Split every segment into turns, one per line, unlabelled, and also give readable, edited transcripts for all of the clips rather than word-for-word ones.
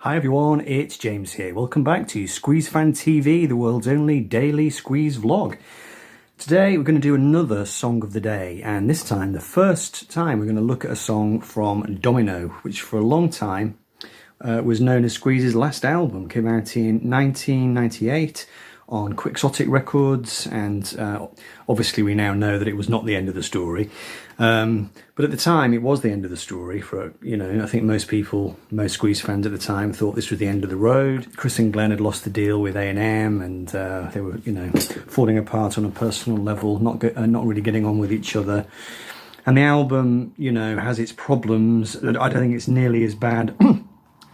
Hi everyone, it's James here. Welcome back to Squeeze Fan TV, the world's only daily Squeeze vlog. Today we're going to do another song of the day, and this time, the first time, we're going to look at a song from Domino, which for a long time was known as Squeeze's last album. Came out in 1998 on Quixotic Records, and obviously we now know that it was not the end of the story. But at the time, it was the end of the story for, I think most Squeeze fans at the time thought this was the end of the road. Chris and Glenn had lost the deal with A&M, and they were, falling apart on a personal level, not really getting on with each other. And the album, has its problems. I don't think it's nearly as bad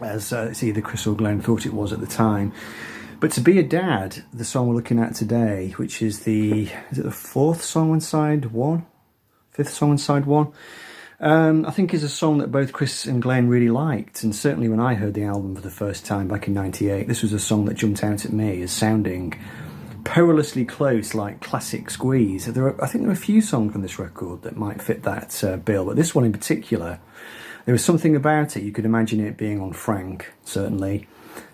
as it's either Chris or Glenn thought it was at the time. But To Be a Dad, the song we're looking at today, which is the fourth song on side one? Fifth song on side one? I think is a song that both Chris and Glenn really liked. And certainly when I heard the album for the first time back in '98, this was a song that jumped out at me as sounding perilously close, like classic Squeeze. I think there are a few songs on this record that might fit that bill, but this one in particular, there was something about it. You could imagine it being on Frank, certainly.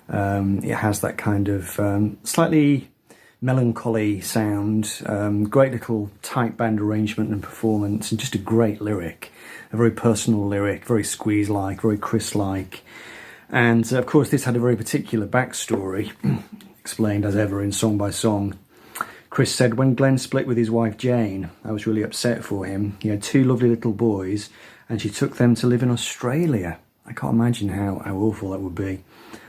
It has that kind of slightly melancholy sound, great little tight band arrangement and performance, and just a great lyric, a very personal lyric, very Squeeze-like, very Chris-like. And of course this had a very particular backstory, explained as ever in Song by Song. Chris said, when Glenn split with his wife Jane, I was really upset for him. He had two lovely little boys and she took them to live in Australia. I can't imagine how awful that would be.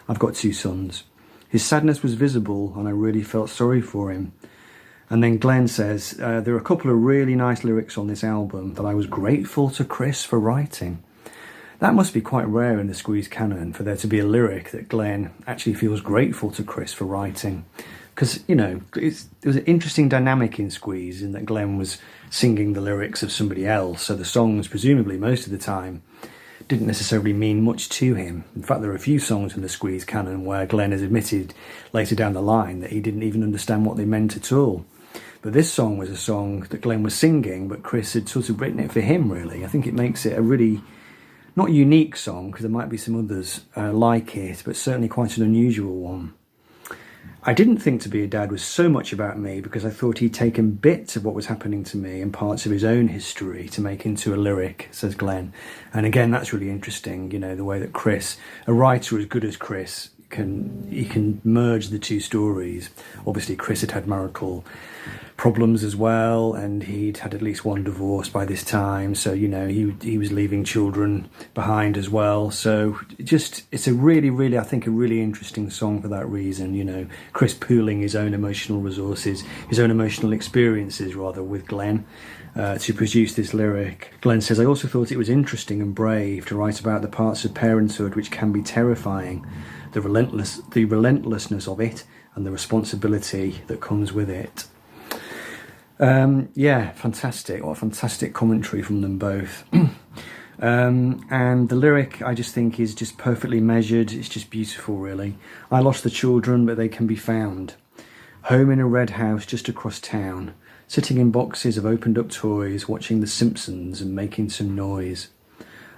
I've got two sons. His sadness was visible and I really felt sorry for him. And then Glenn says, there are a couple of really nice lyrics on this album that I was grateful to Chris for writing. That must be quite rare in the Squeeze canon, for there to be a lyric that Glenn actually feels grateful to Chris for writing. Because, there was an interesting dynamic in Squeeze in that Glenn was singing the lyrics of somebody else, so the songs, presumably most of the time, didn't necessarily mean much to him. In fact, there are a few songs in the Squeeze canon where Glenn has admitted later down the line that he didn't even understand what they meant at all. But this song was a song that Glenn was singing, but Chris had sort of written it for him, really. I think it makes it a really, not unique song, because there might be some others like it, but certainly quite an unusual one. I didn't think To Be a Dad was so much about me, because I thought he'd taken bits of what was happening to me and parts of his own history to make into a lyric, says Glenn. And again, that's really interesting, the way that Chris, a writer as good as Chris, can merge the two stories. Obviously Chris had marital problems as well, and he'd had at least one divorce by this time, so he was leaving children behind as well. So it's a really, I think, a really interesting song for that reason. Chris pooling his own emotional resources, his own emotional experiences rather, with Glenn to produce this lyric. Glenn says, I also thought it was interesting and brave to write about the parts of parenthood which can be terrifying, the relentlessness of it and the responsibility that comes with it. Yeah, fantastic. What a fantastic commentary from them both. And the lyric, I just think, is just perfectly measured. It's just beautiful, really. I lost the children, but they can be found. Home in a red house just across town, sitting in boxes of opened up toys, watching The Simpsons and making some noise.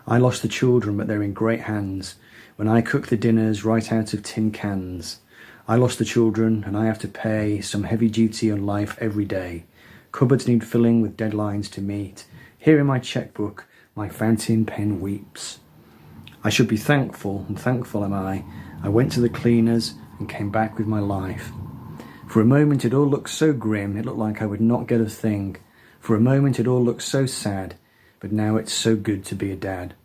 I lost the children, but they're in great hands. When I cook the dinners right out of tin cans. I lost the children, and I have to pay some heavy duty on life every day. Cupboards need filling with deadlines to meet. Here in my checkbook, my fountain pen weeps. I should be thankful, and thankful am I. I went to the cleaners and came back with my life. For a moment it all looked so grim, it looked like I would not get a thing. For a moment it all looked so sad, but now it's so good to be a dad.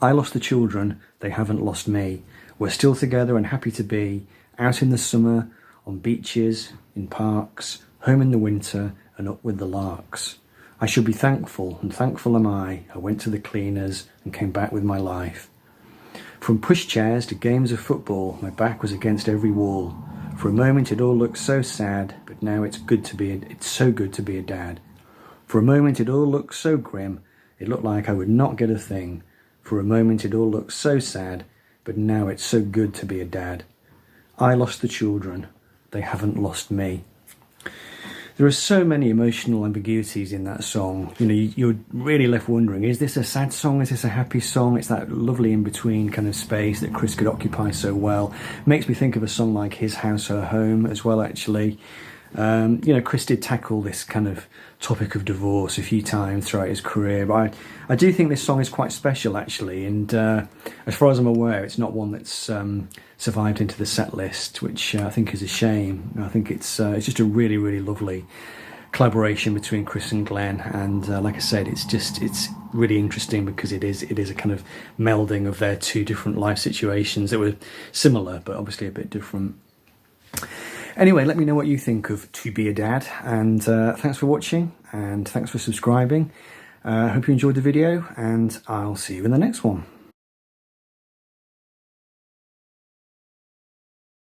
I lost the children, they haven't lost me. We're still together and happy to be, out in the summer, on beaches, in parks, home in the winter, and up with the larks. I should be thankful, and thankful am I. I went to the cleaners and came back with my life. From pushchairs to games of football, my back was against every wall. For a moment it all looked so sad, but now it's so good to be a dad. For a moment it all looked so grim, it looked like I would not get a thing. For a moment it all looked so sad, but now it's so good to be a dad. I lost the children, they haven't lost me. There are so many emotional ambiguities in that song. You know, you're really left wondering, is this a sad song? Is this a happy song? It's that lovely in-between kind of space that Chris could occupy so well. Makes me think of a song like His House, Her Home as well, actually. You know, Chris did tackle this kind of topic of divorce a few times throughout his career, but I do think this song is quite special, actually, and as far as I'm aware, it's not one that's survived into the set list, which I think is a shame. I think it's just a really, really lovely collaboration between Chris and Glenn, and like I said, it's really interesting because it is a kind of melding of their two different life situations that were similar, but obviously a bit different. Anyway, let me know what you think of To Be a Dad, and thanks for watching, and thanks for subscribing. I hope you enjoyed the video, and I'll see you in the next one.